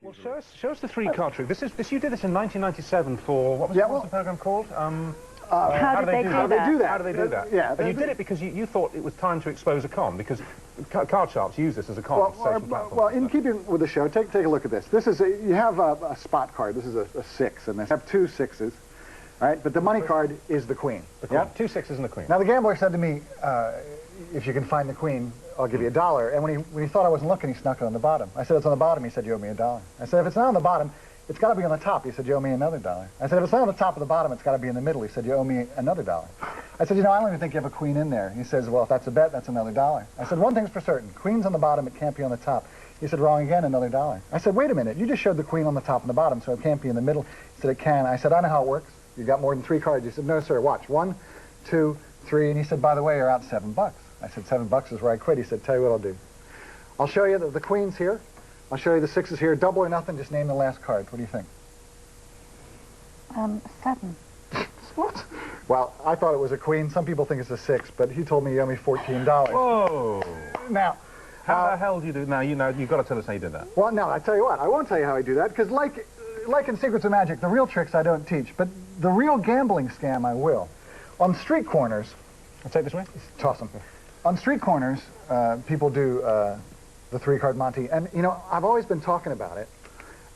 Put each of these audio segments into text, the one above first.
Well, show us the three-card trick. You did this in 1997 for, what was the program called? How did they do that? How do they do that? Yeah, and you did it because you thought it was time to expose a con, because card sharps use this as a con. Well, in keeping with the show, take a look at this. This is you have a spot card. This is a 6, and they have 2 6s, right? But the money card is the queen. Yeah, 2 6s and the queen. Now the gambler said to me, "If you can find the queen, I'll give you $1." And when he thought I wasn't looking, he snuck it on the bottom. I said, "It's on the bottom." He said, "You owe me $1." I said, "If it's not on the bottom, it's got to be on the top." He said, "You owe me another $1." I said, "If it's not on the top of the bottom, it's got to be in the middle." He said, "You owe me another $1." I said, "You know, I don't even think you have a queen in there." He says, "Well, if that's a bet, that's another $1." I said, "One thing's for certain, queen's on the bottom, it can't be on the top." He said, "Wrong again, another $1." I said, "Wait a minute, you just showed the queen on the top and the bottom, so it can't be in the middle." He said, "It can." I said, "I know how it works. You got more than 3 cards." He said, "No, sir, watch. 1, 2, 3, and he said, "By the way, you're out $7." I said, $7 is where I quit. He said, "Tell you what I'll do. I'll show you the queen's here. I'll show you the 6s here. Double or nothing, just name the last card. What do you think?" 7. What? Well, I thought it was a queen. Some people think it's a 6, but he told me you owe me $14. Whoa! Now, how the hell do you do? Now you've got to tell us how you did that. Well, no, I tell you what, I won't tell you how I do that, because like in Secrets of Magic, the real tricks I don't teach, but the real gambling scam I will. On street corners, I'll take this way. Toss them. On street corners, people do the 3-card Monte, and you know, I've always been talking about it.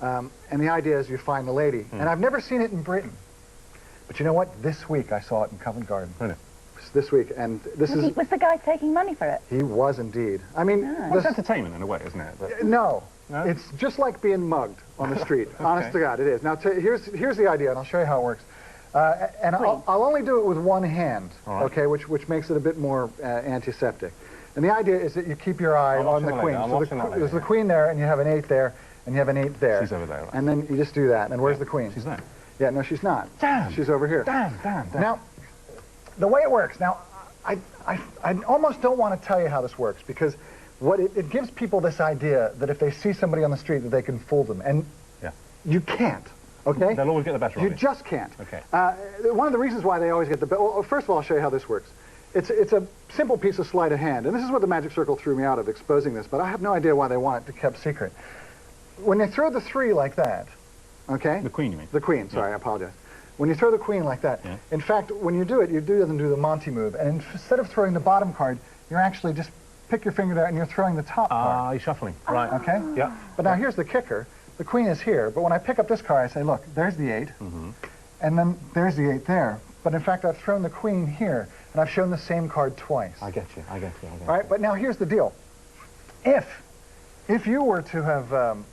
And the idea is you find the lady. And I've never seen it in Britain. But you know what? This week I saw it in Covent Garden. Really? This week. And this is... Was the guy taking money for it? He was indeed. I mean... It's entertainment in a way, isn't it? But... No. No? It's just like being mugged on the street. Okay. Honest to God, it is. Now, here's the idea, and I'll show you how it works. And I'll only do it with one hand, right. Okay, which makes it a bit more antiseptic. And the idea is that you keep your eye on the queen. So there's the queen there, and you have an 8 there, and you have an 8 there. She's over there, right? And then you just do that. And where's the queen? She's there. Yeah, no, she's not. Damn. She's over here. Damn. Now, the way it works, now, I almost don't want to tell you how this works, because what it gives people this idea that if they see somebody on the street that they can fool them. And you can't, okay? They'll always get the better of you. You just can't. Okay. One of the reasons why they always get the better, well, first of all, I'll show you how this works. It's a simple piece of sleight of hand, and this is what the Magic Circle threw me out of, exposing this, but I have no idea why they want it kept secret. When they throw the 3 like that, okay? The queen, you mean? The queen, sorry, I apologize. When you throw the queen like that, in fact, when you do it, you do the Monte move, and instead of throwing the bottom card, you're actually just pick your finger there and you're throwing the top card. You're shuffling. Right. Okay? Yeah. But now here's the kicker. The queen is here, but when I pick up this card, I say, look, there's the 8, and then there's the 8 there. But in fact, I've thrown the queen here, and I've shown the same card twice. I get you. All right, but now here's the deal. If you were to have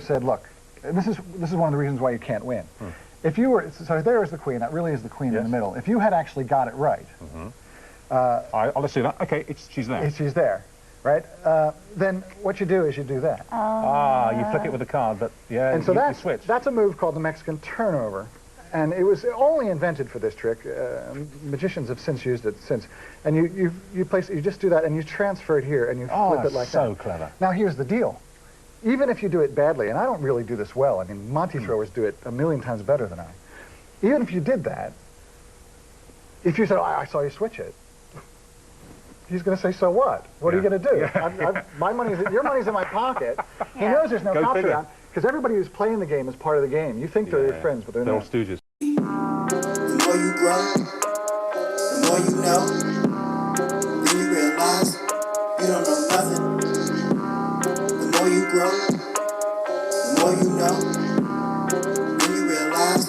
said, look, this is one of the reasons why you can't win. If you were, so there is the queen, that really is the queen in the middle. If you had actually got it right. Let's do that. Okay, she's there. She's there, right? Then what you do is you do that. You flick it with the card, but and so you switch. That's a move called the Mexican turnover. And it was only invented for this trick. Magicians have since used it since. And you just do that and you transfer it here and you flip it like that. So clever. Now here's the deal. Even if you do it badly, and I don't really do this well, I mean, Monte throwers do it 1,000,000 times better than I. Even if you did that, if you said, I saw you switch it, he's going to say, so what? What are you going to do? Your money's in my pocket. He knows there's no cops around, because everybody who's playing the game is part of the game. You think they're your friends, but they're not. They're all stooges. The more you grow, the more you know, then you realize you don't know nothing. The more you grow, the more you know, then you realize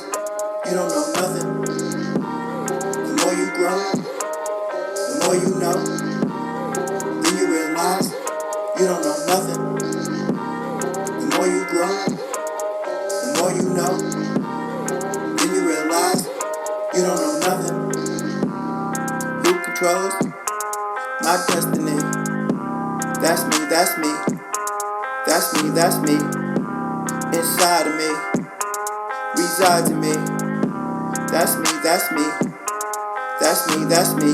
you don't know nothing. The more you grow, the more you know, then you realize you don't know nothing. The more you grow, the more you know, then you realize you don't know nothing. Who controls my destiny? That's me, that's me. That's me, that's me. Inside of me, resides in me. That's me, that's me. That's me, that's me.